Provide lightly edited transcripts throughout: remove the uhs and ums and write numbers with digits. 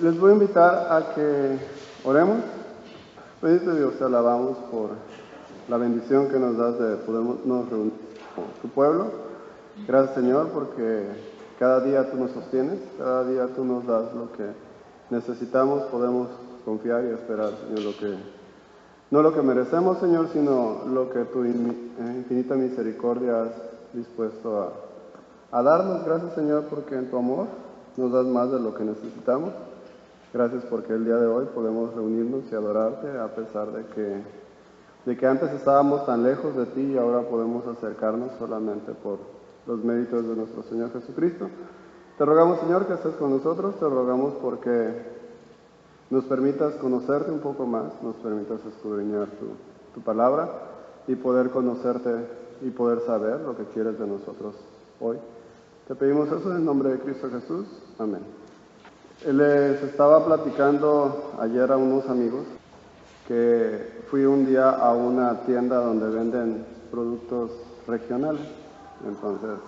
Les voy a invitar a que oremos. Bendito Dios, te alabamos por la bendición que nos das de podernos reunir con tu pueblo. Gracias, Señor, porque cada día tú nos sostienes, cada día tú nos das lo que necesitamos, podemos confiar y esperar, Señor, no lo que merecemos, Señor, sino lo que tu infinita misericordia has dispuesto a darnos. Gracias, Señor, porque en tu amor nos das más de lo que necesitamos. Gracias porque el día de hoy podemos reunirnos y adorarte a pesar de que antes estábamos tan lejos de ti y ahora podemos acercarnos solamente por los méritos de nuestro Señor Jesucristo. Te rogamos, Señor, que estés con nosotros, te rogamos porque nos permitas conocerte un poco más, nos permitas escudriñar tu palabra y poder conocerte y poder saber lo que quieres de nosotros hoy. Te pedimos eso en el nombre de Cristo Jesús. Amén. Les estaba platicando ayer a unos amigos que fui un día a una tienda donde venden productos regionales. Entonces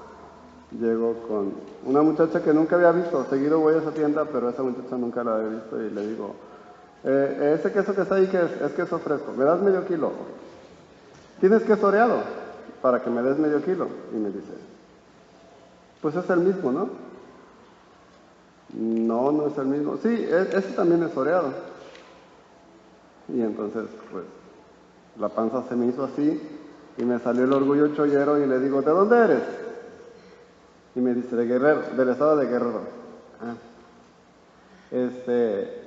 llego con una muchacha que nunca había visto. Seguido voy a esa tienda, pero esa muchacha nunca la había visto y le digo, ese queso que está ahí, ¿qué es? Es queso fresco. ¿Me das medio kilo? ¿Tienes queso oreado? Para que me des medio kilo. Y me dice, pues es el mismo, ¿no? No, no es el mismo. Sí, ese también es oreado. Y entonces, pues, la panza se me hizo así y me salió el orgullo chollero y le digo, ¿de dónde eres? Y me dice, de Guerrero, del estado de Guerrero.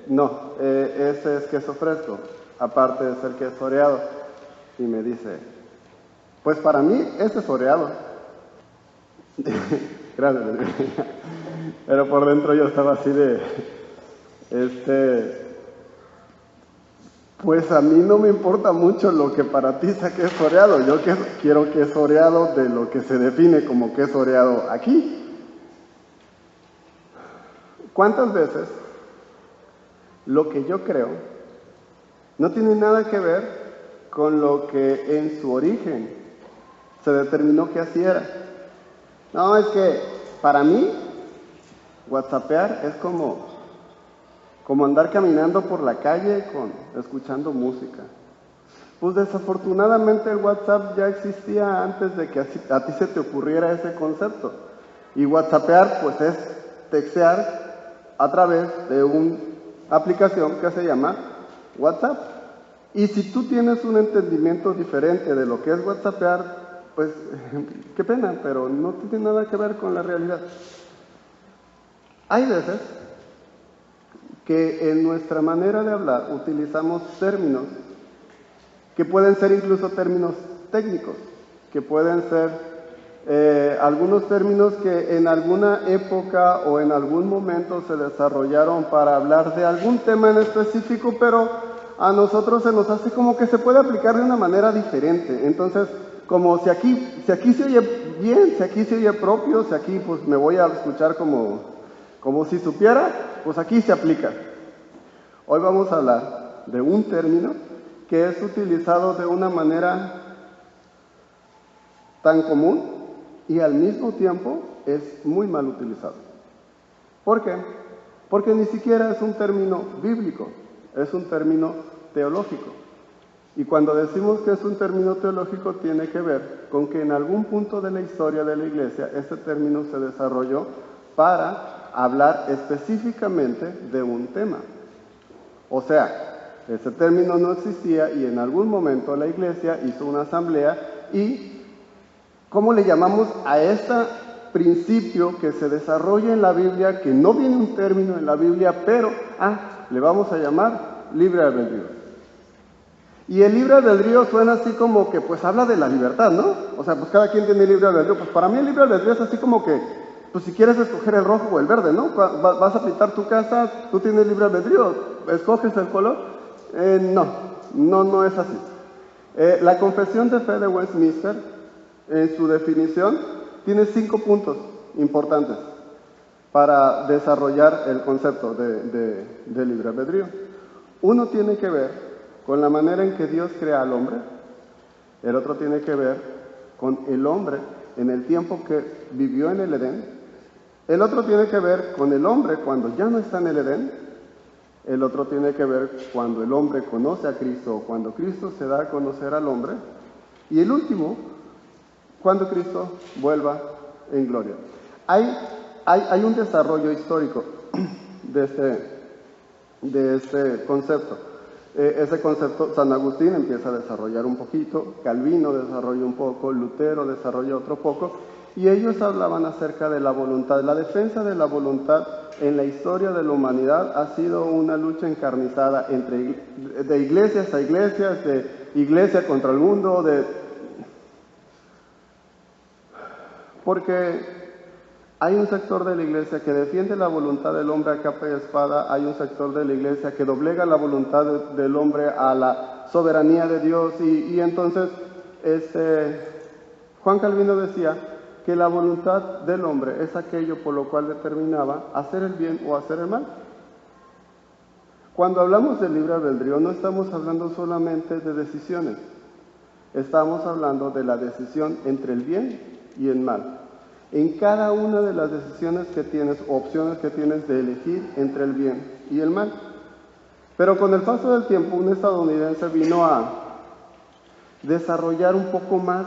No, ese es queso fresco, aparte de ser queso oreado. Y me dice, pues para mí ese es oreado. Gracias. Pero por dentro yo estaba así de, pues a mí no me importa mucho lo que para ti sea queso oreado. Yo quiero queso oreado de lo que se define como queso oreado aquí. ¿Cuántas veces lo que yo creo no tiene nada que ver con lo que en su origen se determinó que así era? No, es que para mí WhatsAppear es como andar caminando por la calle escuchando música. Pues desafortunadamente el WhatsApp ya existía antes de que a ti se te ocurriera ese concepto. Y WhatsAppear pues es textear a través de una aplicación que se llama WhatsApp. Y si tú tienes un entendimiento diferente de lo que es WhatsAppear, pues qué pena, pero no tiene nada que ver con la realidad. Hay veces que en nuestra manera de hablar utilizamos términos que pueden ser incluso términos técnicos, que pueden ser algunos términos que en alguna época o en algún momento se desarrollaron para hablar de algún tema en específico, pero a nosotros se nos hace como que se puede aplicar de una manera diferente. Entonces, como si aquí se oye bien, si aquí se oye propio, si aquí pues me voy a escuchar como si supiera, pues aquí se aplica. Hoy vamos a hablar de un término que es utilizado de una manera tan común y al mismo tiempo es muy mal utilizado. ¿Por qué? Porque ni siquiera es un término bíblico, es un término teológico. Y cuando decimos que es un término teológico tiene que ver con que en algún punto de la historia de la Iglesia este término se desarrolló para hablar específicamente de un tema. O sea, ese término no existía y en algún momento la Iglesia hizo una asamblea y ¿cómo le llamamos a este principio que se desarrolla en la Biblia, que no viene un término en la Biblia, pero le vamos a llamar libre albedrío? Y el libre albedrío suena así como que pues habla de la libertad, ¿no? O sea, pues cada quien tiene libre albedrío. Pues para mí el libre albedrío es así como que, pues si quieres escoger el rojo o el verde, ¿no? Vas a pintar tu casa, tú tienes libre albedrío, escoges el color. No es así. La Confesión de Fe de Westminster, en su definición, tiene 5 puntos importantes para desarrollar el concepto de libre albedrío. Uno tiene que ver con la manera en que Dios crea al hombre. El otro tiene que ver con el hombre en el tiempo que vivió en el Edén. El otro tiene que ver con el hombre cuando ya no está en el Edén. El otro tiene que ver cuando el hombre conoce a Cristo, cuando Cristo se da a conocer al hombre. Y el último, cuando Cristo vuelva en gloria. Hay un desarrollo histórico de este concepto. Ese concepto San Agustín empieza a desarrollar un poquito, Calvino desarrolla un poco, Lutero desarrolla otro poco, y ellos hablaban acerca de la voluntad. La defensa de la voluntad en la historia de la humanidad ha sido una lucha encarnizada de iglesias a iglesias, de iglesia contra el mundo, porque hay un sector de la iglesia que defiende la voluntad del hombre a capa y espada, hay un sector de la iglesia que doblega la voluntad del hombre a la soberanía de Dios, y entonces Juan Calvino decía que la voluntad del hombre es aquello por lo cual determinaba hacer el bien o hacer el mal. Cuando hablamos del libre albedrío no estamos hablando solamente de decisiones, estamos hablando de la decisión entre el bien y el mal. En cada una de las decisiones que tienes, o opciones que tienes de elegir entre el bien y el mal. Pero con el paso del tiempo, un estadounidense vino a desarrollar un poco más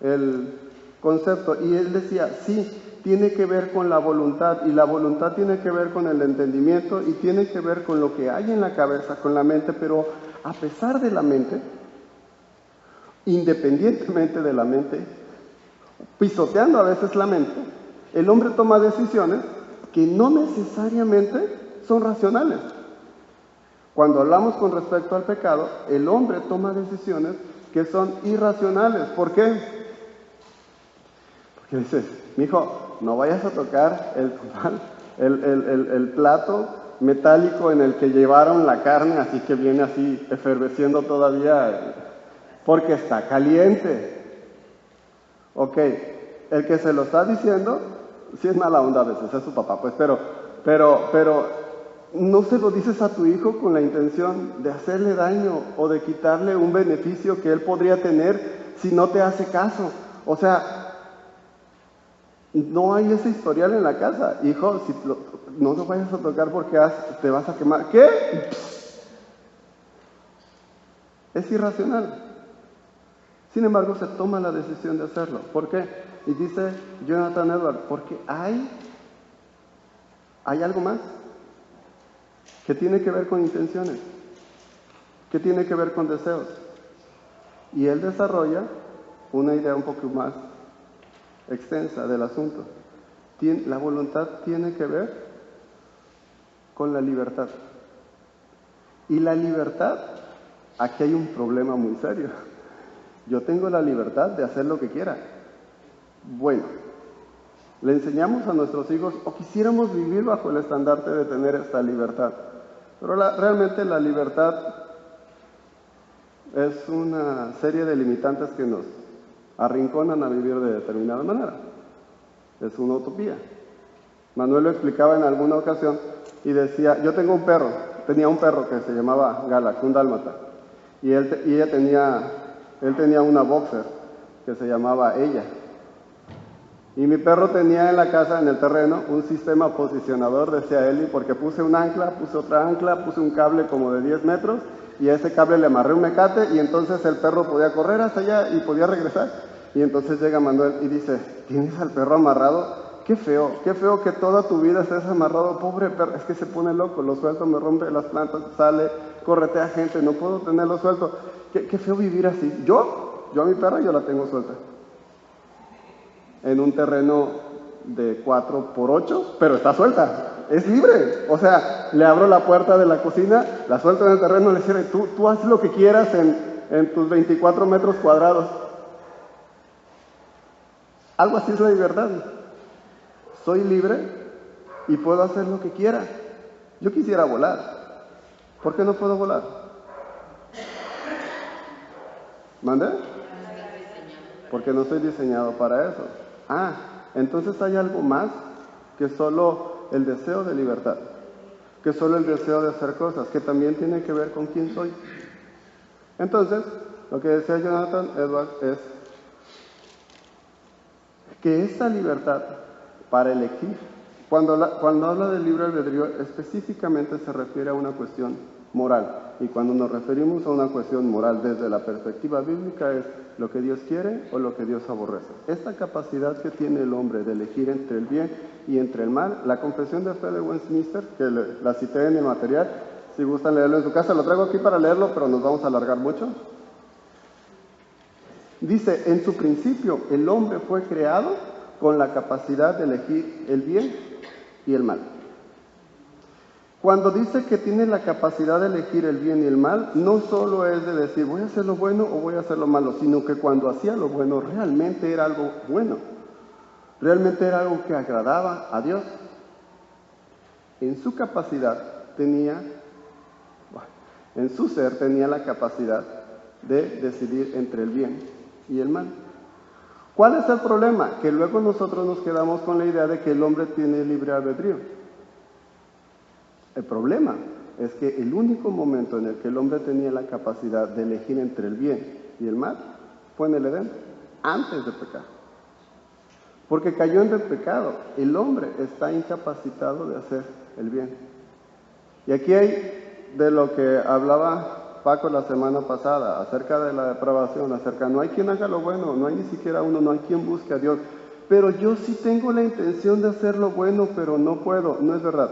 el concepto, y él decía, sí, tiene que ver con la voluntad, y la voluntad tiene que ver con el entendimiento, y tiene que ver con lo que hay en la cabeza, con la mente, pero a pesar de la mente, independientemente de la mente, pisoteando a veces la mente, el hombre toma decisiones que no necesariamente son racionales. Cuando hablamos con respecto al pecado, el hombre toma decisiones que son irracionales. ¿Por qué? Porque dices, mijo, no vayas a tocar el plato metálico en el que llevaron la carne, así que viene así efervesciendo todavía, porque está caliente. Ok, el que se lo está diciendo, sí es mala onda a veces, es su papá, pues, pero no se lo dices a tu hijo con la intención de hacerle daño o de quitarle un beneficio que él podría tener si no te hace caso. O sea, no hay ese historial en la casa. Hijo, no lo vayas a tocar porque te vas a quemar. ¿Qué? Es irracional. Sin embargo, se toma la decisión de hacerlo. ¿Por qué? Y dice Jonathan Edwards, porque hay algo más que tiene que ver con intenciones, que tiene que ver con deseos. Y él desarrolla una idea un poco más extensa del asunto. La voluntad tiene que ver con la libertad. Y la libertad, aquí hay un problema muy serio. Yo tengo la libertad de hacer lo que quiera. Bueno, le enseñamos a nuestros hijos, o quisiéramos vivir bajo el estandarte de tener esta libertad. Pero realmente la libertad es una serie de limitantes que nos arrinconan a vivir de determinada manera. Es una utopía. Manuel lo explicaba en alguna ocasión y decía, yo tenía un perro que se llamaba Galax, un dálmata, y él tenía una boxer que se llamaba Ella. Y mi perro tenía en la casa, en el terreno, un sistema posicionador, decía Eli, porque puse un ancla, puse otra ancla, puse un cable como de 10 metros, y a ese cable le amarré un mecate, y entonces el perro podía correr hasta allá y podía regresar. Y entonces llega Manuel y dice, ¿tienes al perro amarrado? Qué feo que toda tu vida estés amarrado, pobre perro, es que se pone loco, lo suelto, me rompe las plantas, sale, corretea gente, no puedo tenerlo suelto. Qué feo vivir así. Yo a mi perra yo la tengo suelta. En un terreno de 4x8, pero está suelta, es libre. O sea, le abro la puerta de la cocina, la suelto en el terreno, le digo, tú haz lo que quieras en tus 24 metros cuadrados. Algo así es la libertad. Soy libre y puedo hacer lo que quiera. Yo quisiera volar. ¿Por qué no puedo volar? ¿Mande? Porque no estoy diseñado para eso. Entonces hay algo más que solo el deseo de libertad, que solo el deseo de hacer cosas, que también tiene que ver con quién soy. Entonces, lo que decía Jonathan Edwards es que esta libertad para elegir, Cuando habla del libre albedrío, específicamente se refiere a una cuestión moral. Y cuando nos referimos a una cuestión moral desde la perspectiva bíblica es lo que Dios quiere o lo que Dios aborrece. Esta capacidad que tiene el hombre de elegir entre el bien y entre el mal, la Confesión de Fe de Westminster, que la cité en el material, si gustan leerlo en su casa, lo traigo aquí para leerlo, pero nos vamos a alargar mucho. Dice, en su principio el hombre fue creado con la capacidad de elegir el bien y el mal. Cuando dice que tiene la capacidad de elegir el bien y el mal, no solo es de decir voy a hacer lo bueno o voy a hacer lo malo, sino que cuando hacía lo bueno realmente era algo bueno, realmente era algo que agradaba a Dios. En su capacidad en su ser tenía la capacidad de decidir entre el bien y el mal. ¿Cuál es el problema? Que luego nosotros nos quedamos con la idea de que el hombre tiene libre albedrío. El problema es que el único momento en el que el hombre tenía la capacidad de elegir entre el bien y el mal fue en el Edén, antes de pecar. Porque cayó en el pecado. El hombre está incapacitado de hacer el bien. Y aquí hay de lo que hablaba Paco la semana pasada, acerca de la depravación, no hay quien haga lo bueno, no hay ni siquiera uno, no hay quien busque a Dios. Pero yo sí tengo la intención de hacer lo bueno, pero no puedo. No es verdad.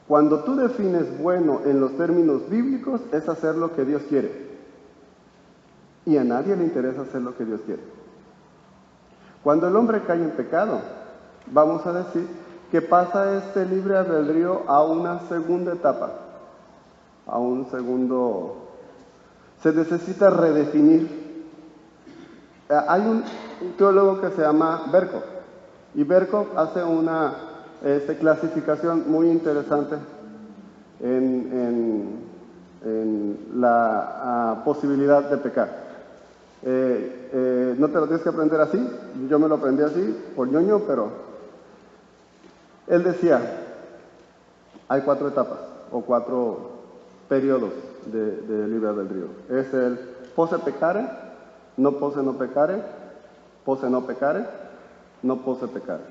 Cuando tú defines bueno en los términos bíblicos, es hacer lo que Dios quiere. Y a nadie le interesa hacer lo que Dios quiere. Cuando el hombre cae en pecado, vamos a decir que pasa este libre albedrío a una segunda etapa, se necesita redefinir. Hay un teólogo que se llama Berkov, y Berkov hace una clasificación muy interesante en la posibilidad de pecar. No te lo tienes que aprender así, yo me lo aprendí así por ñoño, pero él decía, hay 4 etapas o 4 periodos de libre albedrío. Es el posse pecare, no posse no pecare, posse no pecare, no posse pecare.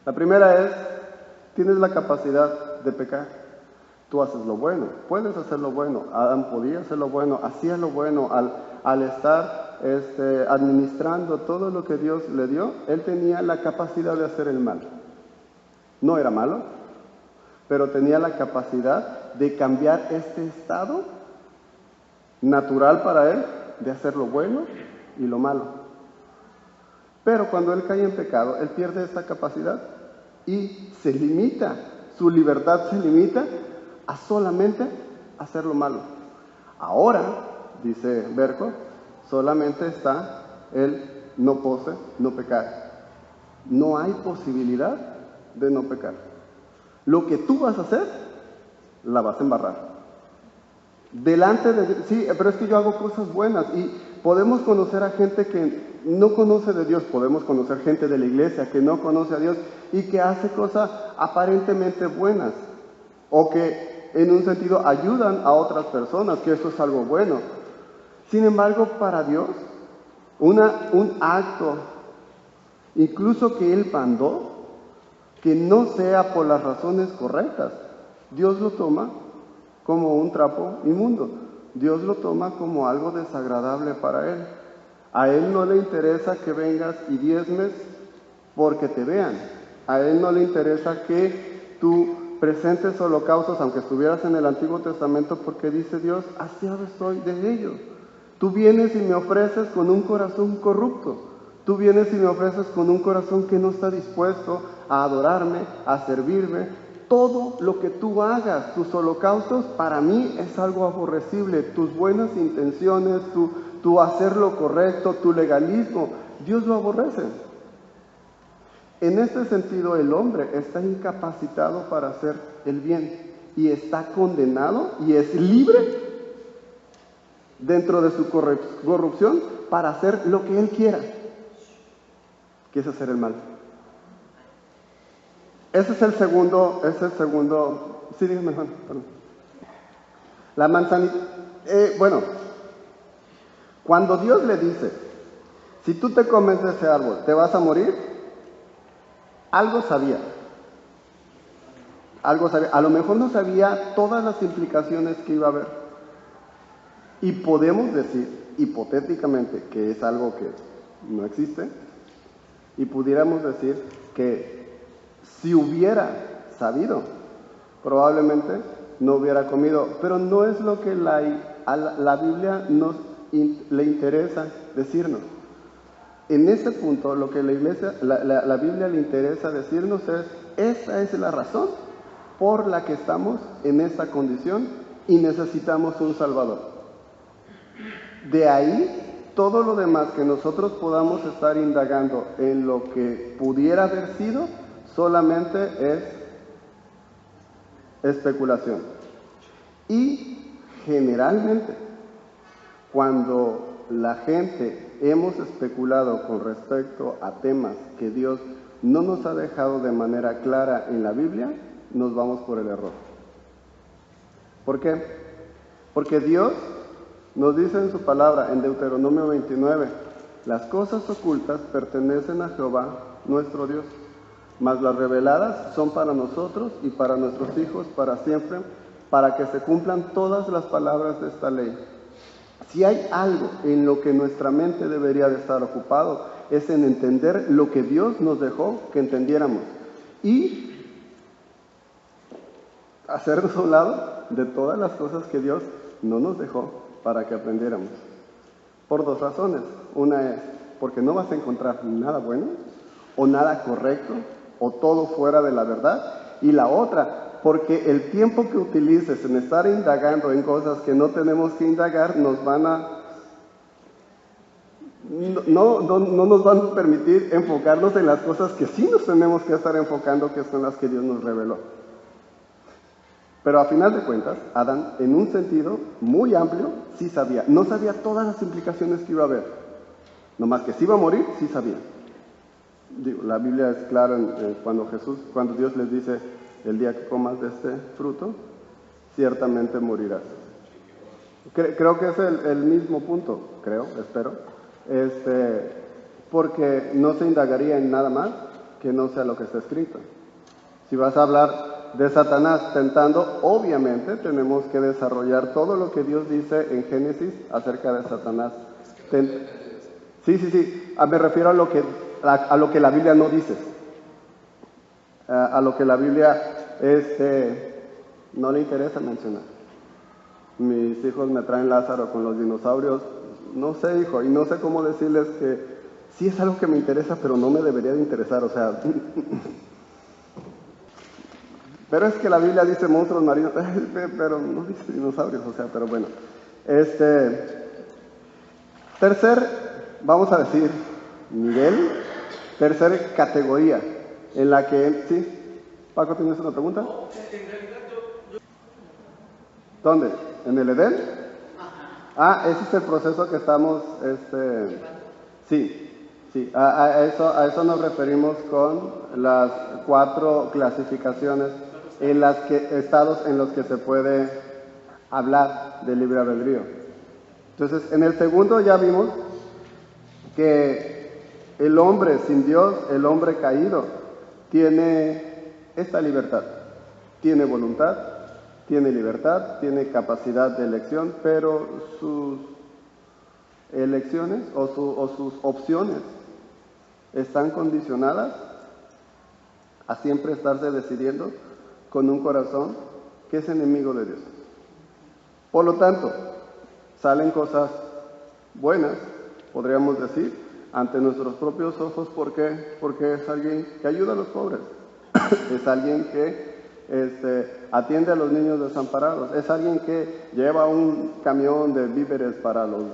La primera es, tienes la capacidad de pecar. Tú haces lo bueno, puedes hacer lo bueno. Adán podía hacer lo bueno, hacía lo bueno al estar administrando todo lo que Dios le dio. Él tenía la capacidad de hacer el mal. No era malo, pero tenía la capacidad de cambiar este estado natural para él de hacer lo bueno y lo malo. Pero cuando él cae en pecado, él pierde esta capacidad y se limita, su libertad se limita a solamente hacer lo malo. Ahora, dice Berkov, solamente está el no posse, no pecar. No hay posibilidad de no pecar. Lo que tú vas a hacer, la vas a embarrar. Delante de... Sí, pero es que yo hago cosas buenas y podemos conocer a gente que no conoce de Dios, podemos conocer gente de la iglesia que no conoce a Dios y que hace cosas aparentemente buenas o que en un sentido ayudan a otras personas, que eso es algo bueno. Sin embargo, para Dios, un acto, incluso que Él mandó, que no sea por las razones correctas, Dios lo toma como un trapo inmundo. Dios lo toma como algo desagradable para Él. A Él no le interesa que vengas y diezmes porque te vean. A Él no le interesa que tú presentes holocaustos, aunque estuvieras en el Antiguo Testamento, porque dice Dios, hastiado estoy de ellos. Tú vienes y me ofreces con un corazón corrupto. Tú vienes y me ofreces con un corazón que no está dispuesto a adorarme, a servirme. Todo lo que tú hagas, tus holocaustos, para mí es algo aborrecible. Tus buenas intenciones, tu hacer lo correcto, tu legalismo, Dios lo aborrece. En este sentido, el hombre está incapacitado para hacer el bien y está condenado y es libre dentro de su corrupción para hacer lo que él quiera, que es hacer el mal. Ese es el segundo, sí, dígame, Juan, perdón. La manzanita, cuando Dios le dice, si tú te comes de ese árbol, ¿te vas a morir? algo sabía. Algo sabía. A lo mejor no sabía todas las implicaciones que iba a haber. Y podemos decir, hipotéticamente, que es algo que no existe. Y pudiéramos decir que si hubiera sabido, probablemente no hubiera comido. Pero no es lo que la Biblia le interesa decirnos. En ese punto, lo que la Biblia le interesa decirnos es, esa es la razón por la que estamos en esta condición y necesitamos un Salvador. De ahí, todo lo demás que nosotros podamos estar indagando en lo que pudiera haber sido, solamente es especulación. Y generalmente, cuando la gente hemos especulado con respecto a temas que Dios no nos ha dejado de manera clara en la Biblia, nos vamos por el error. ¿Por qué? Porque Dios nos dice en su palabra, en Deuteronomio 29, las cosas ocultas pertenecen a Jehová, nuestro Dios, mas las reveladas son para nosotros y para nuestros hijos para siempre, para que se cumplan todas las palabras de esta ley. Si hay algo en lo que nuestra mente debería de estar ocupado, es en entender lo que Dios nos dejó que entendiéramos y hacernos a un lado de todas las cosas que Dios no nos dejó para que aprendiéramos. Por dos razones. Una es porque no vas a encontrar nada bueno o nada correcto o todo fuera de la verdad. Y la otra, porque el tiempo que utilices en estar indagando en cosas que no tenemos que indagar nos van a... No nos van a permitir enfocarnos en las cosas que sí nos tenemos que estar enfocando, que son las que Dios nos reveló. Pero a final de cuentas, Adán, en un sentido muy amplio, sí sabía. No sabía todas las implicaciones que iba a haber. Nomás que si iba a morir, sí sabía. Digo, la Biblia es clara cuando Dios les dice, el día que comas de este fruto, ciertamente morirás. Creo que es el mismo punto, espero. Porque no se indagaría en nada más que no sea lo que está escrito. Si vas a hablar de Satanás tentando, obviamente tenemos que desarrollar todo lo que Dios dice en Génesis acerca de Satanás. Sí. Me refiero a lo que la Biblia no dice. A lo que la Biblia no le interesa mencionar. Mis hijos me traen Lázaro con los dinosaurios. No sé, hijo, y no sé cómo decirles que sí es algo que me interesa, pero no me debería de interesar, o sea... Pero es que la Biblia dice monstruos marinos, pero no dice dinosaurios, o sea, pero bueno. Tercer, vamos a decir, nivel, tercer categoría, en la que, ¿sí? Paco, ¿tienes una pregunta? ¿Dónde? ¿En el Edén? Ese es el proceso que estamos, sí, a eso nos referimos con las 4 clasificaciones estados en los que se puede hablar de libre albedrío. Entonces, en el segundo ya vimos que el hombre sin Dios, el hombre caído, tiene esta libertad, tiene voluntad, tiene libertad, tiene capacidad de elección, pero sus elecciones o sus opciones están condicionadas a siempre estarse decidiendo con un corazón que es enemigo de Dios. Por lo tanto, salen cosas buenas, podríamos decir, ante nuestros propios ojos. ¿Por qué? Porque es alguien que ayuda a los pobres, es alguien que atiende a los niños desamparados, es alguien que lleva un camión de víveres para los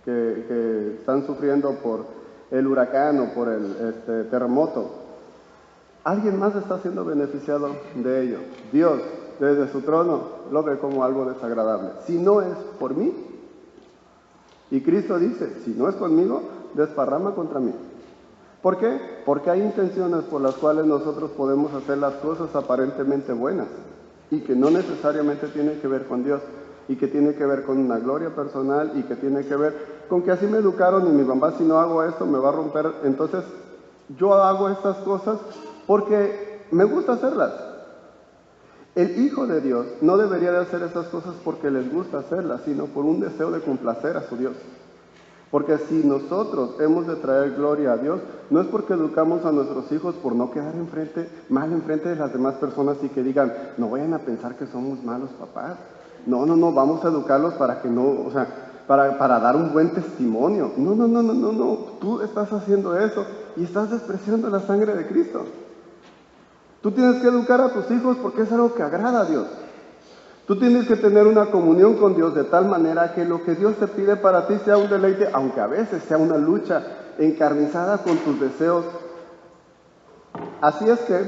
que están sufriendo por el huracán o por el terremoto. Alguien más está siendo beneficiado de ello. Dios, desde su trono, lo ve como algo desagradable. Si no es por mí, y Cristo dice, si no es conmigo, desparrama contra mí. ¿Por qué? Porque hay intenciones por las cuales nosotros podemos hacer las cosas aparentemente buenas y que no necesariamente tienen que ver con Dios y que tiene que ver con una gloria personal y que tiene que ver con que así me educaron y mi mamá, si no hago esto me va a romper. Entonces Yo hago estas cosas porque me gusta hacerlas. El Hijo de Dios no debería de hacer esas cosas porque les gusta hacerlas, sino por un deseo de complacer a su Dios. Porque si nosotros hemos de traer gloria a Dios, no es porque educamos a nuestros hijos por no quedar mal enfrente de las demás personas y que digan, no vayan a pensar que somos malos papás. No, vamos a educarlos para que no, o sea, para dar un buen testimonio. No, tú estás haciendo eso y estás despreciando la sangre de Cristo. Tú tienes que educar a tus hijos porque es algo que agrada a Dios. Tú tienes que tener una comunión con Dios de tal manera que lo que Dios te pide para ti sea un deleite, aunque a veces sea una lucha encarnizada con tus deseos. Así es que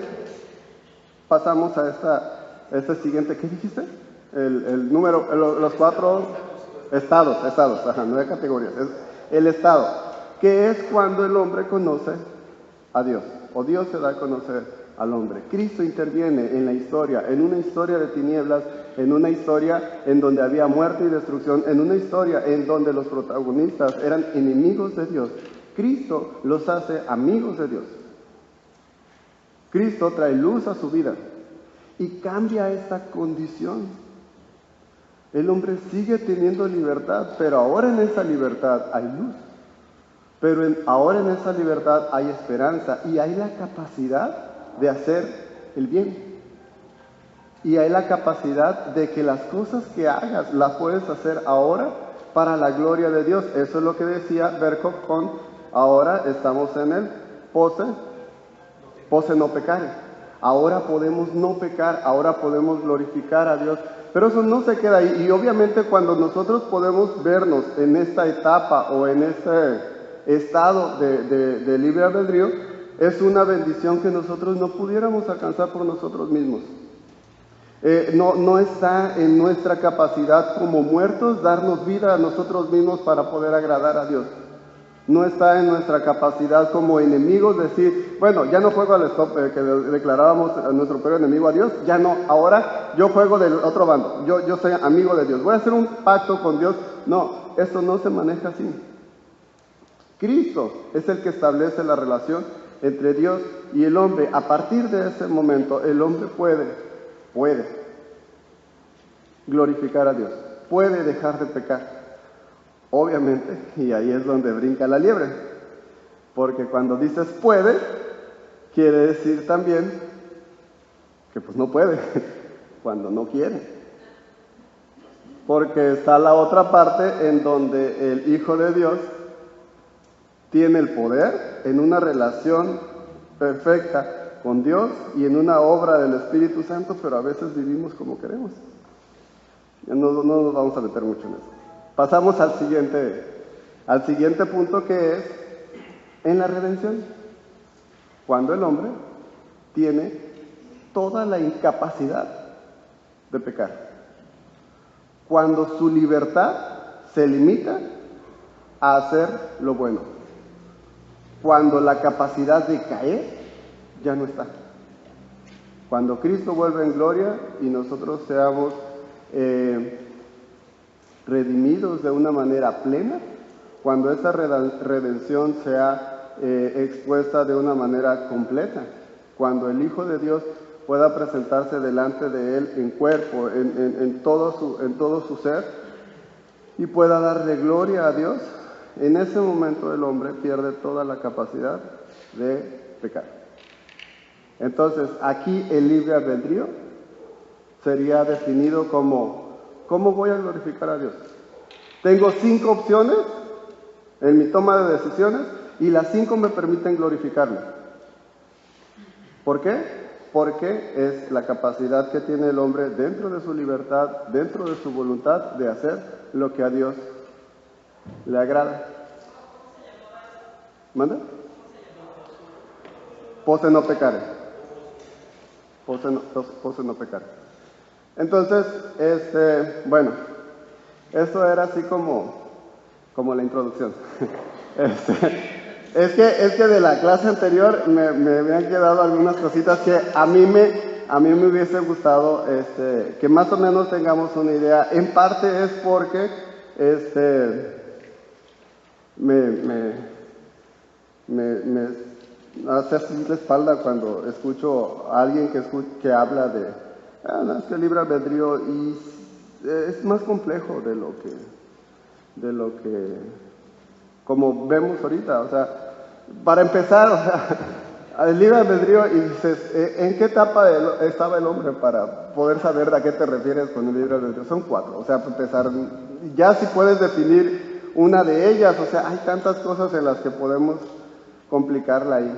pasamos a este siguiente, ¿qué dijiste? El número, los 4 estados, 9 categorías. Es el estado, que es cuando el hombre conoce a Dios, o Dios se da a conocer al hombre. Cristo interviene en la historia, en una historia de tinieblas, en una historia en donde había muerte y destrucción, en una historia en donde los protagonistas eran enemigos de Dios. Cristo los hace amigos de Dios. Cristo trae luz a su vida y cambia esta condición. El hombre sigue teniendo libertad, pero ahora en esa libertad hay luz. Pero ahora en esa libertad hay esperanza y hay la capacidad de hacer el bien. Y hay la capacidad de que las cosas que hagas las puedes hacer ahora para la gloria de Dios. Eso es lo que decía Berkov con ahora estamos en el pose no pecare. Ahora podemos no pecar, ahora podemos glorificar a Dios. Pero eso no se queda ahí. Y obviamente cuando nosotros podemos vernos en esta etapa o en este estado de libre albedrío, es una bendición que nosotros no pudiéramos alcanzar por nosotros mismos. No está en nuestra capacidad como muertos darnos vida a nosotros mismos para poder agradar a Dios. No está en nuestra capacidad como enemigos decir, bueno, ya no juego al stop que declarábamos a nuestro peor enemigo a Dios, ya no, ahora yo juego del otro bando, yo soy amigo de Dios, voy a hacer un pacto con Dios. No, eso no se maneja así. Cristo es el que establece la relación entre Dios y el hombre. A partir de ese momento, el hombre puede glorificar a Dios, puede dejar de pecar. Obviamente, y ahí es donde brinca la liebre, porque cuando dices puede, quiere decir también que pues no puede, cuando no quiere. Porque está la otra parte en donde el Hijo de Dios tiene el poder en una relación perfecta con Dios y en una obra del Espíritu Santo, pero a veces vivimos como queremos. No nos vamos a meter mucho en eso. Pasamos al siguiente punto, que es en la redención. Cuando el hombre tiene toda la incapacidad de pecar. Cuando su libertad se limita a hacer lo bueno. Cuando la capacidad de caer ya no está. Cuando Cristo vuelve en gloria y nosotros seamos redimidos de una manera plena, cuando esa redención sea expuesta de una manera completa, cuando el Hijo de Dios pueda presentarse delante de Él en cuerpo, en todo su ser, y pueda darle gloria a Dios, en ese momento el hombre pierde toda la capacidad de pecar. Entonces, aquí el libre albedrío sería definido como ¿cómo voy a glorificar a Dios? Tengo 5 opciones en mi toma de decisiones y las 5 me permiten glorificarle. ¿Por qué? Porque es la capacidad que tiene el hombre dentro de su libertad, dentro de su voluntad de hacer lo que a Dios le agrada. ¿Manda? Pose no pecare. Pose no pecare. Entonces, bueno, eso era así como la introducción. Es que de la clase anterior me habían quedado algunas cositas que a mí me hubiese gustado que más o menos tengamos una idea. En parte es porque me hace así la espalda cuando escucho a alguien que habla de, no, es que libre albedrío, y es más complejo de lo que, como vemos ahorita. O sea, para empezar, o sea, el libre albedrío, y dices, ¿en qué etapa estaba el hombre para poder saber a qué te refieres con el libre albedrío? Son 4, o sea, para empezar, ya si puedes definir una de ellas, o sea, hay tantas cosas en las que podemos complicarla ahí.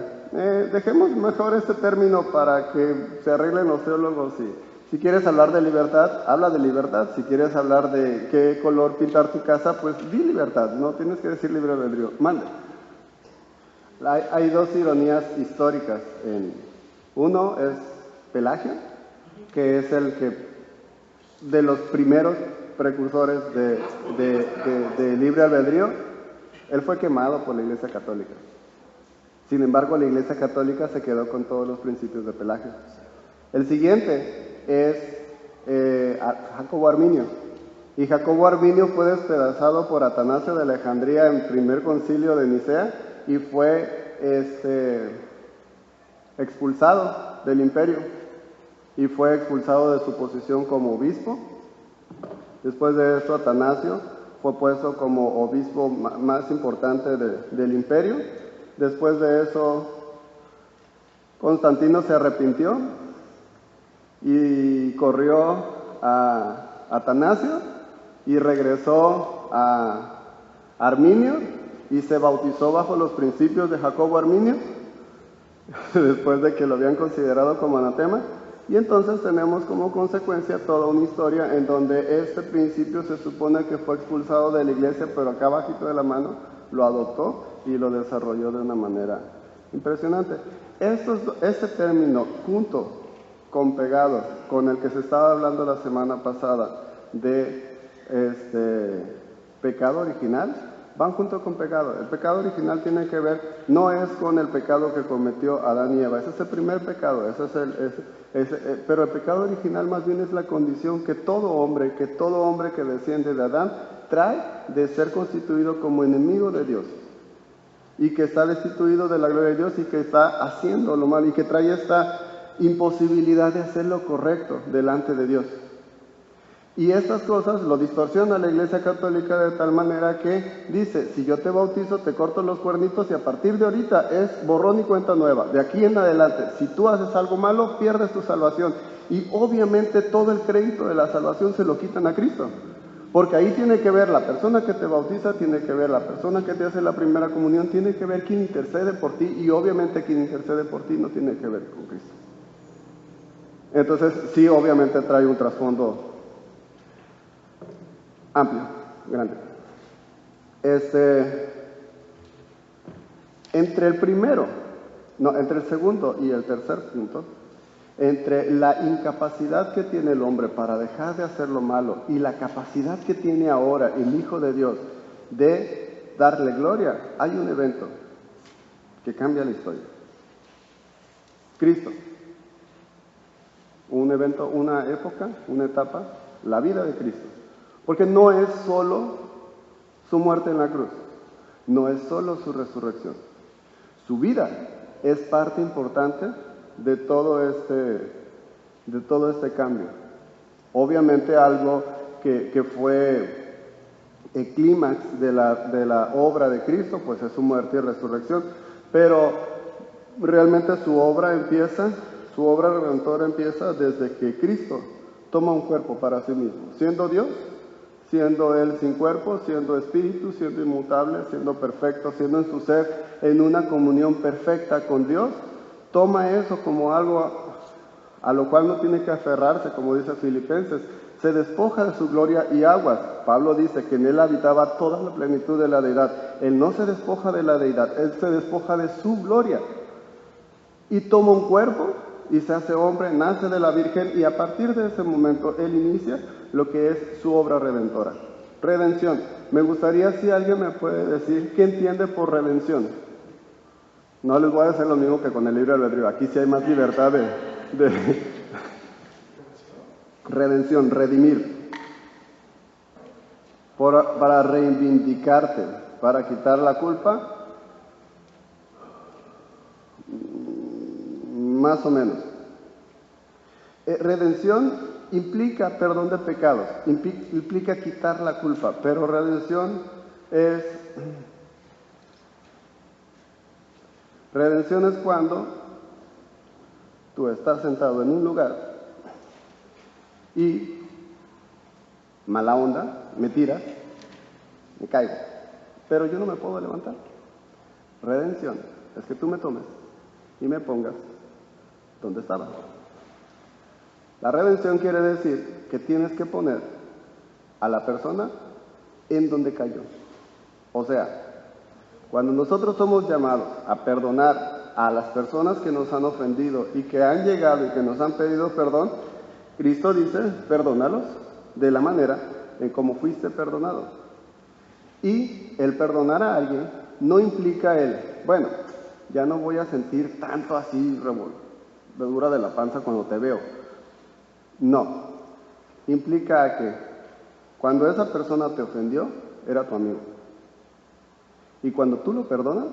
Dejemos mejor este término para que se arreglen los teólogos. Si quieres hablar de libertad, habla de libertad. Si quieres hablar de qué color pintar tu casa, pues di libertad, no tienes que decir libre albedrío, mande. Hay 2 ironías históricas. Uno es Pelagio, que es el que de los primeros precursores de libre albedrío. Él fue quemado por la Iglesia Católica. Sin embargo, la Iglesia Católica se quedó con todos los principios de Pelagio. El siguiente es Jacobo Arminio. Y Jacobo Arminio fue despedazado por Atanasio de Alejandría en el primer concilio de Nicea y fue expulsado del imperio y fue expulsado de su posición como obispo. Después de eso, Atanasio fue puesto como obispo más importante del imperio. Después de eso, Constantino se arrepintió y corrió a Atanasio y regresó a Arminio y se bautizó bajo los principios de Jacobo Arminio después de que lo habían considerado como anatema. Y entonces tenemos como consecuencia toda una historia en donde este principio se supone que fue expulsado de la iglesia, pero acá bajito de la mano lo adoptó y lo desarrolló de una manera impresionante. Este término, junto con pegado, con el que se estaba hablando la semana pasada de pecado original, van junto con pecado. El pecado original tiene que ver, no es con el pecado que cometió Adán y Eva, ese es el primer pecado, pero el pecado original más bien es la condición que todo hombre que desciende de Adán trae de ser constituido como enemigo de Dios y que está destituido de la gloria de Dios y que está haciendo lo malo y que trae esta imposibilidad de hacer lo correcto delante de Dios. Y estas cosas lo distorsiona la Iglesia Católica de tal manera que dice, si yo te bautizo, te corto los cuernitos y a partir de ahorita es borrón y cuenta nueva. De aquí en adelante, si tú haces algo malo, pierdes tu salvación. Y obviamente todo el crédito de la salvación se lo quitan a Cristo. Porque ahí tiene que ver la persona que te bautiza, tiene que ver la persona que te hace la primera comunión, tiene que ver quién intercede por ti y obviamente quien intercede por ti no tiene que ver con Cristo. Entonces sí, obviamente trae un trasfondo amplio, grande. Entre el segundo y el tercer punto, entre la incapacidad que tiene el hombre para dejar de hacer lo malo y la capacidad que tiene ahora el Hijo de Dios de darle gloria, hay un evento que cambia la historia. Cristo. Un evento, una época, una etapa, la vida de Cristo. Porque no es solo su muerte en la cruz, no es solo su resurrección. Su vida es parte importante de todo este cambio. Obviamente algo que fue el clímax de la obra de Cristo, pues es su muerte y resurrección, pero realmente su obra redentora empieza desde que Cristo toma un cuerpo para sí mismo, siendo Dios, siendo Él sin cuerpo, siendo espíritu, siendo inmutable, siendo perfecto, siendo en su ser en una comunión perfecta con Dios, toma eso como algo a lo cual no tiene que aferrarse, como dice Filipenses, se despoja de su gloria y aguas. Pablo dice que en Él habitaba toda la plenitud de la deidad. Él no se despoja de la deidad, Él se despoja de su gloria y toma un cuerpo y se hace hombre, nace de la Virgen y a partir de ese momento Él inicia lo que es su obra redentora. Redención. Me gustaría si alguien me puede decir qué entiende por redención. No les voy a hacer lo mismo que con el libre albedrío. Aquí sí hay más libertad de redención, redimir. Para reivindicarte, para quitar la culpa. más o menos. Redención implica perdón de pecados, implica quitar la culpa, pero redención es cuando tú estás sentado en un lugar y, mala onda, me tiras, me caigo, pero yo no me puedo levantar. Redención es que tú me tomes y me pongas donde estaba. La redención quiere decir que tienes que poner a la persona en donde cayó. O sea, cuando nosotros somos llamados a perdonar a las personas que nos han ofendido y que han llegado y que nos han pedido perdón, Cristo dice, perdónalos de la manera en cómo fuiste perdonado. Y el perdonar a alguien no implica bueno, ya no voy a sentir tanto así revolvedura de la panza cuando te veo. No, implica que cuando esa persona te ofendió, era tu amigo. Y cuando tú lo perdonas,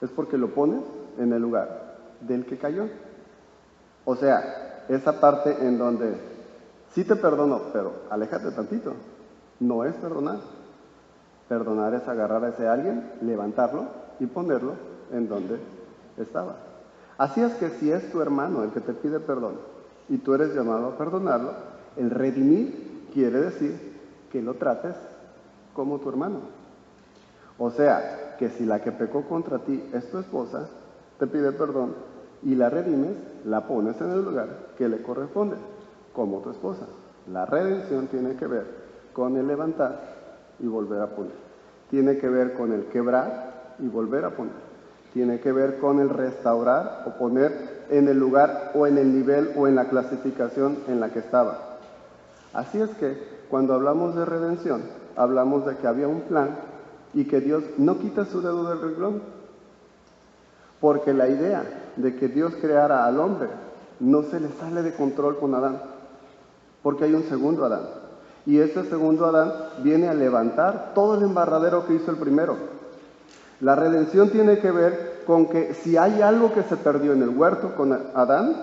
es porque lo pones en el lugar del que cayó. O sea, esa parte en donde sí te perdono, pero aléjate tantito, no es perdonar. Perdonar es agarrar a ese alguien, levantarlo y ponerlo en donde estaba. Así es que si es tu hermano el que te pide perdón y tú eres llamado a perdonarlo, el redimir quiere decir que lo trates como tu hermano. O sea, que si la que pecó contra ti es tu esposa, te pide perdón y la redimes, la pones en el lugar que le corresponde, como tu esposa. La redención tiene que ver con el levantar y volver a poner. Tiene que ver con el quebrar y volver a poner. Tiene que ver con el restaurar o poner en el lugar o en el nivel o en la clasificación en la que estaba. Así es que cuando hablamos de redención, hablamos de que había un plan y que Dios no quita su dedo del renglón. Porque la idea de que Dios creara al hombre no se le sale de control con Adán. Porque hay un segundo Adán. Y ese segundo Adán viene a levantar todo el embarradero que hizo el primero. La redención tiene que ver con que si hay algo que se perdió en el huerto con Adán,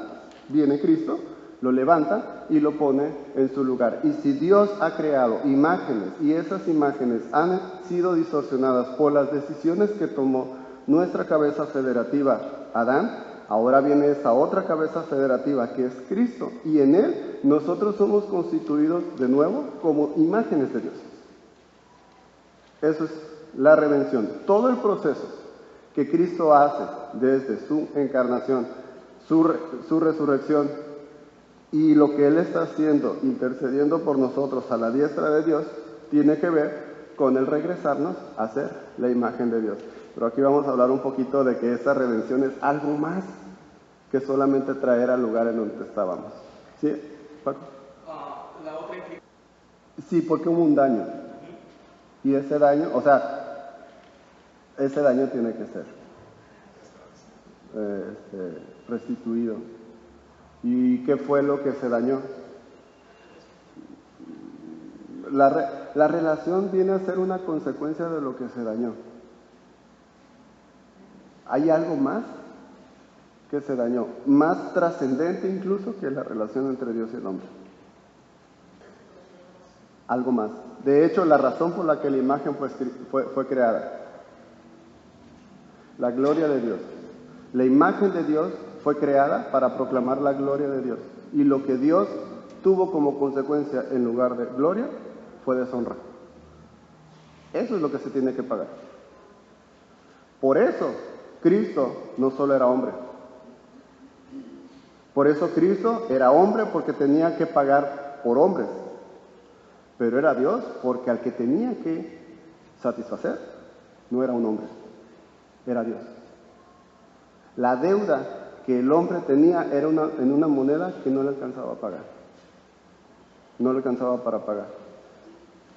viene Cristo, lo levanta y lo pone en su lugar. Y si Dios ha creado imágenes y esas imágenes han sido distorsionadas por las decisiones que tomó nuestra cabeza federativa, Adán, ahora viene esa otra cabeza federativa que es Cristo, y en Él nosotros somos constituidos de nuevo como imágenes de Dios. Eso es la redención. Todo el proceso que Cristo hace desde su encarnación, su resurrección y lo que Él está haciendo, intercediendo por nosotros a la diestra de Dios, tiene que ver con el regresarnos a ser la imagen de Dios. Pero aquí vamos a hablar un poquito de que esa redención es algo más que solamente traer al lugar en donde estábamos. ¿Sí, Paco? La otra sí, porque hubo un daño. Y ese daño, o sea, ese daño tiene que ser restituido. ¿Y qué fue lo que se dañó? La relación viene a ser una consecuencia de lo que se dañó. Hay algo más que se dañó, más trascendente incluso que la relación entre Dios y el hombre. Algo más. De hecho, la razón por la que la imagen fue creada, la gloria de Dios. La imagen de Dios fue creada para proclamar la gloria de Dios. Y lo que Dios tuvo como consecuencia en lugar de gloria fue deshonra. Eso es lo que se tiene que pagar. Por eso, Cristo no solo era hombre. Por eso Cristo era hombre porque tenía que pagar por hombres. Pero era Dios porque al que tenía que satisfacer no era un hombre, era Dios. La deuda que el hombre tenía era en una moneda que no le alcanzaba a pagar. No le alcanzaba para pagar.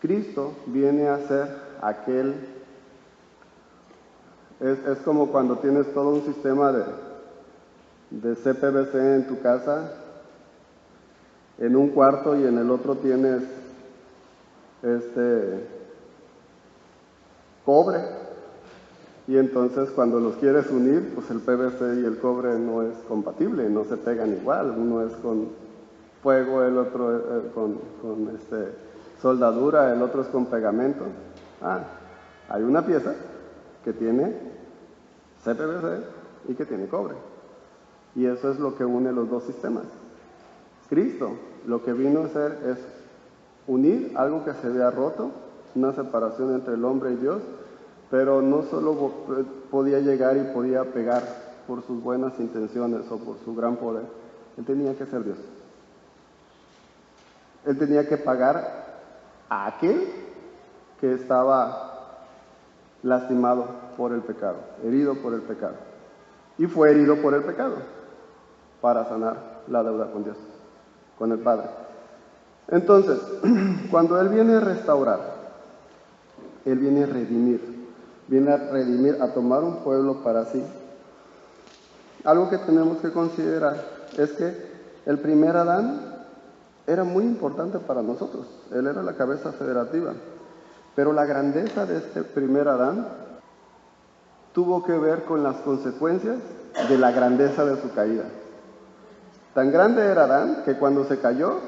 Cristo viene a ser aquel... Es como cuando tienes todo un sistema de CPVC en tu casa, en un cuarto y en el otro tienes cobre, Y entonces cuando los quieres unir, pues el PVC y el cobre no es compatible, no se pegan igual. Uno es con fuego, el otro con soldadura, el otro es con pegamento. Hay una pieza que tiene CPVC y que tiene cobre. Y eso es lo que une los dos sistemas. Cristo lo que vino a hacer es unir algo que se había roto, una separación entre el hombre y Dios, pero no solo podía llegar y podía pegar por sus buenas intenciones o por su gran poder. Él tenía que ser Dios. Él tenía que pagar a aquel que estaba lastimado por el pecado, herido por el pecado. Y fue herido por el pecado para sanar la deuda con Dios, con el Padre. Entonces, cuando Él viene a restaurar, Él viene a redimir, a tomar un pueblo para sí. Algo que tenemos que considerar es que el primer Adán era muy importante para nosotros. Él era la cabeza federativa. Pero la grandeza de este primer Adán tuvo que ver con las consecuencias de la grandeza de su caída. Tan grande era Adán que cuando se cayó,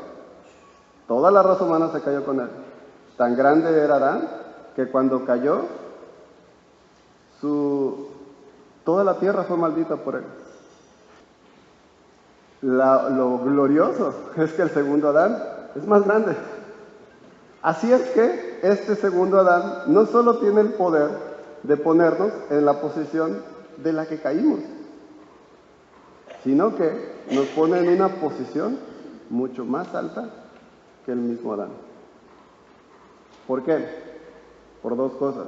toda la raza humana se cayó con él. Tan grande era Adán que cuando cayó, toda la tierra fue maldita por él. Lo glorioso es que el segundo Adán es más grande. Así es que este segundo Adán no solo tiene el poder de ponernos en la posición de la que caímos, sino que nos pone en una posición mucho más alta que el mismo Adán. ¿Por qué? Por dos cosas.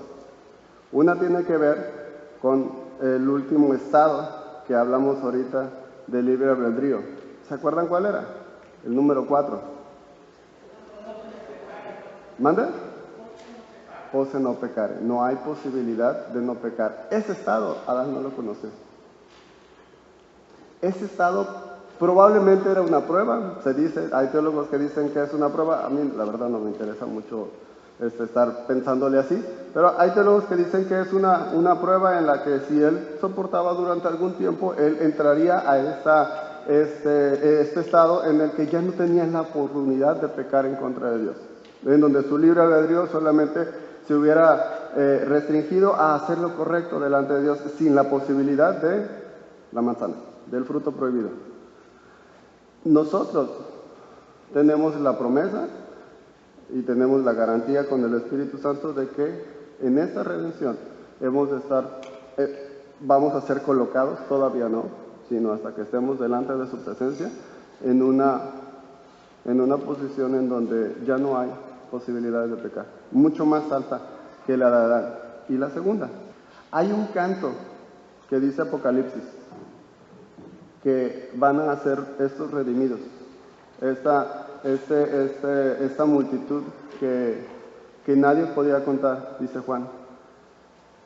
Una tiene que ver con el último estado que hablamos ahorita de libre albedrío. ¿Se acuerdan cuál era? El número 4. ¿Manda? Pose no pecare. No hay posibilidad de no pecar. Ese estado Adán no lo conoció. Ese estado probablemente era una prueba. Se dice, hay teólogos que dicen que es una prueba. A mí la verdad no me interesa mucho estar pensándole así, pero hay teólogos que dicen que es una prueba en la que si él soportaba durante algún tiempo, él entraría a este estado en el que ya no tenía la oportunidad de pecar en contra de Dios, en donde su libre albedrío solamente se hubiera restringido a hacer lo correcto delante de Dios sin la posibilidad de la manzana, del fruto prohibido. Nosotros tenemos la promesa y tenemos la garantía con el Espíritu Santo de que en esta redención vamos a ser colocados, todavía no, sino hasta que estemos delante de su presencia, en una posición en donde ya no hay posibilidades de pecar, mucho más alta que la de Adán. Y la segunda, hay un canto que dice Apocalipsis, que van a ser estos redimidos, esta multitud que nadie podía contar, dice Juan.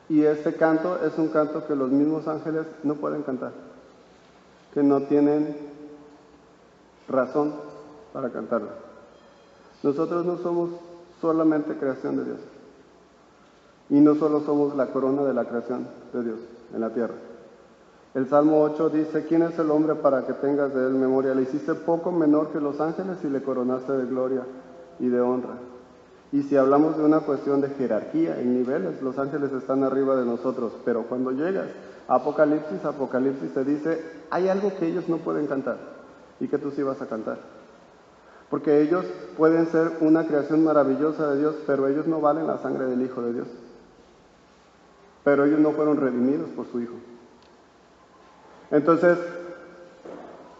Y este canto es un canto que los mismos ángeles no pueden cantar, que no tienen razón para cantarlo. Nosotros no somos solamente creación de Dios, y no solo somos la corona de la creación de Dios en la tierra. El Salmo 8 dice, ¿quién es el hombre para que tengas de él memoria? Le hiciste poco menor que los ángeles y le coronaste de gloria y de honra. Y si hablamos de una cuestión de jerarquía en niveles, los ángeles están arriba de nosotros, pero cuando llegas a Apocalipsis te dice, hay algo que ellos no pueden cantar y que tú sí vas a cantar. Porque ellos pueden ser una creación maravillosa de Dios, pero ellos no valen la sangre del Hijo de Dios. Pero ellos no fueron redimidos por su Hijo. Entonces,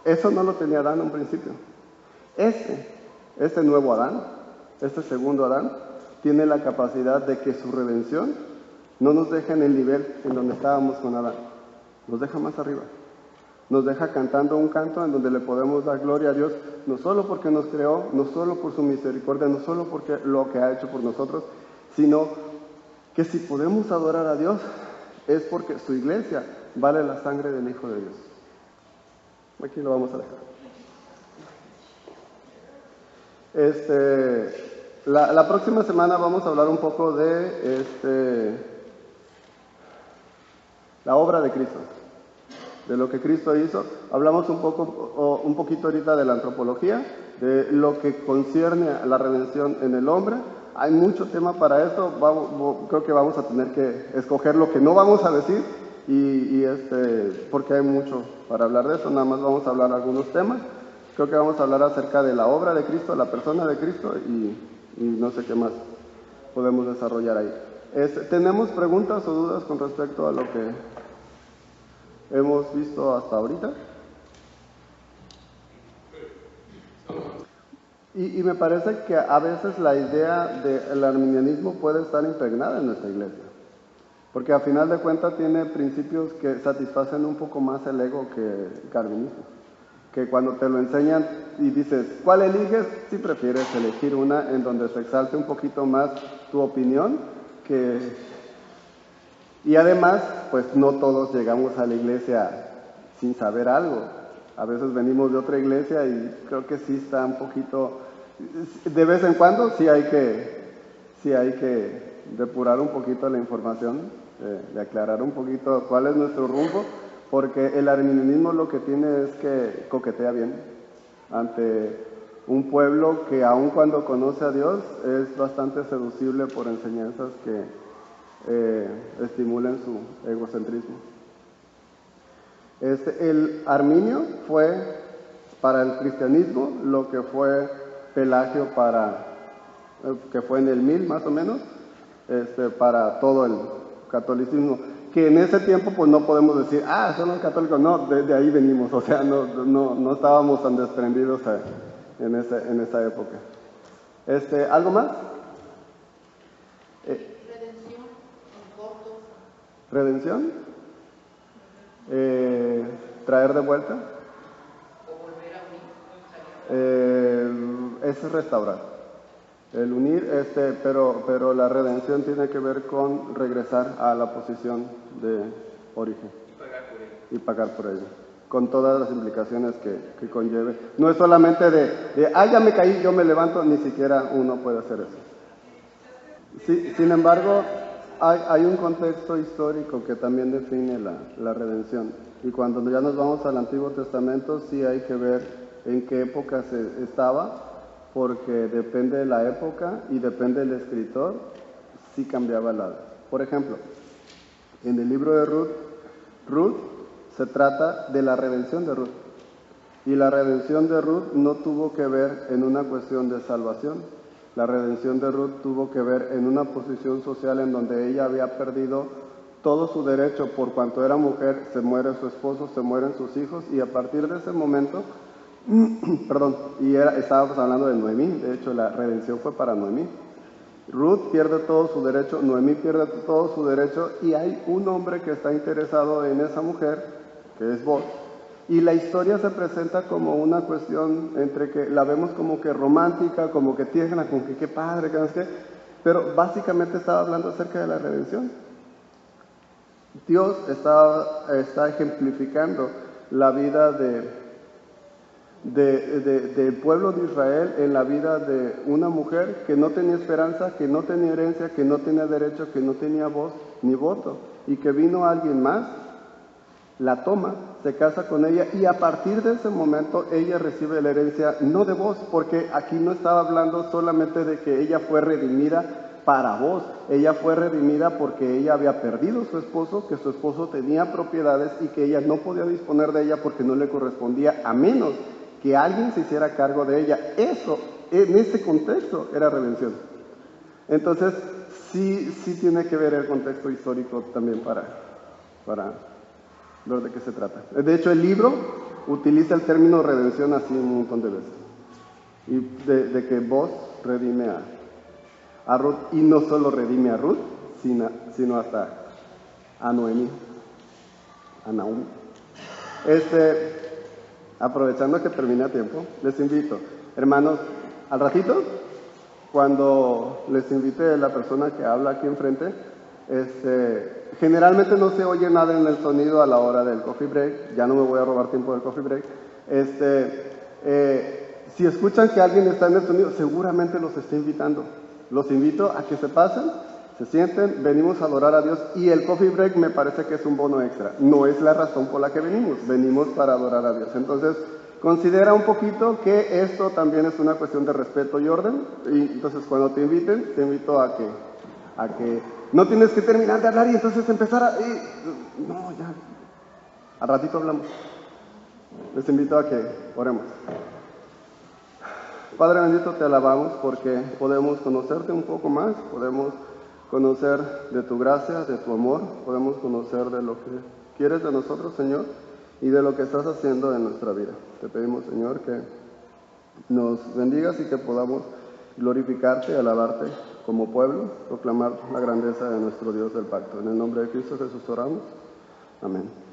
eso no lo tenía Adán en un principio. Este nuevo Adán, este segundo Adán, tiene la capacidad de que su redención no nos deja en el nivel en donde estábamos con Adán, nos deja más arriba. Nos deja cantando un canto en donde le podemos dar gloria a Dios, no solo porque nos creó, no solo por su misericordia, no solo porque lo que ha hecho por nosotros, sino que si podemos adorar a Dios es porque su iglesia vale la sangre del Hijo de Dios. Aquí lo vamos a dejar. La próxima semana vamos a hablar un poco de la obra de Cristo, de lo que Cristo hizo. Hablamos un poquito ahorita de la antropología, de lo que concierne a la redención en el hombre. Hay mucho tema para esto, creo que vamos a tener que escoger lo que no vamos a decir, porque hay mucho para hablar de eso. Nada más vamos a hablar algunos temas. Creo que vamos a hablar acerca de la obra de Cristo, la persona de Cristo, y no sé qué más podemos desarrollar ahí. ¿Tenemos preguntas o dudas con respecto a lo que hemos visto hasta ahorita? Y me parece que a veces la idea del arminianismo puede estar impregnada en nuestra iglesia, porque a final de cuentas tiene principios que satisfacen un poco más el ego que el calvinismo, que cuando te lo enseñan y dices, ¿cuál eliges? Si prefieres elegir una en donde se exalte un poquito más tu opinión, y además, pues no todos llegamos a la iglesia sin saber algo. A veces venimos de otra iglesia y creo que sí está un poquito, de vez en cuando sí hay que depurar un poquito la información, de aclarar un poquito cuál es nuestro rumbo, porque el arminianismo lo que tiene es que coquetea bien ante un pueblo que aun cuando conoce a Dios es bastante seducible por enseñanzas que estimulen su egocentrismo. El arminio fue para el cristianismo lo que fue Pelagio que fue en el 1000 más o menos, para todo el catolicismo, que en ese tiempo pues no podemos decir, son los católicos, no, de ahí venimos, o sea, no estábamos tan desprendidos en esa época. ¿Algo más? Redención en corto. ¿Redención? ¿Traer de vuelta? O volver a unir. Es restaurar. El unir, pero la redención tiene que ver con regresar a la posición de origen. Y pagar por ello. Con todas las implicaciones que conlleve. No es solamente ya me caí, yo me levanto, ni siquiera uno puede hacer eso. Sí, sin embargo, hay un contexto histórico que también define la redención. Y cuando ya nos vamos al Antiguo Testamento, sí hay que ver en qué época se estaba, porque depende de la época y depende del escritor, sí cambiaba Por ejemplo, en el libro de Ruth se trata de la redención de Ruth. Y la redención de Ruth no tuvo que ver en una cuestión de salvación. La redención de Ruth tuvo que ver en una posición social en donde ella había perdido todo su derecho por cuanto era mujer, se muere su esposo, se mueren sus hijos, y a partir de ese momento, estábamos hablando de Noemí, de hecho la redención fue para Noemí. Ruth pierde todo su derecho, Noemí pierde todo su derecho, y hay un hombre que está interesado en esa mujer, que es Boaz. Y la historia se presenta como una cuestión entre que la vemos como que romántica, como que tierna, como que qué padre, que no sé qué, pero básicamente estaba hablando acerca de la redención. Dios está ejemplificando la vida del pueblo de Israel en la vida de una mujer que no tenía esperanza, que no tenía herencia, que no tenía derecho, que no tenía voz ni voto, y que vino alguien más, la toma, se casa con ella, y a partir de ese momento ella recibe la herencia no de voz, porque aquí no estaba hablando solamente de que ella fue redimida para vos, ella fue redimida porque ella había perdido a su esposo, que su esposo tenía propiedades y que ella no podía disponer de ella porque no le correspondía, a menos que alguien se hiciera cargo de ella. Eso, en ese contexto, era redención. Entonces, sí tiene que ver el contexto histórico también para ver de qué se trata. De hecho, el libro utiliza el término redención así un montón de veces. Y de que vos redime a Ruth, y no solo redime a Ruth, sino hasta a Noemí, a Naúm. Aprovechando que termine a tiempo, les invito, hermanos, al ratito, cuando les invite la persona que habla aquí enfrente, generalmente no se oye nada en el sonido a la hora del coffee break, ya no me voy a robar tiempo del coffee break. Si escuchan que alguien está en el sonido, seguramente los está invitando. Los invito a que se pasen, se sienten, venimos a adorar a Dios y el coffee break me parece que es un bono extra. No es la razón por la que venimos para adorar a Dios. Entonces, considera un poquito que esto también es una cuestión de respeto y orden. Y entonces, cuando te inviten, te invito a que no tienes que terminar de hablar y entonces empezar a... no, ya, al ratito hablamos. Les invito a que oremos. Padre bendito, te alabamos porque podemos conocerte un poco más, podemos conocer de tu gracia, de tu amor, podemos conocer de lo que quieres de nosotros, Señor, y de lo que estás haciendo en nuestra vida. Te pedimos, Señor, que nos bendigas y que podamos glorificarte, alabarte como pueblo, proclamar la grandeza de nuestro Dios del pacto. En el nombre de Cristo Jesús oramos. Amén.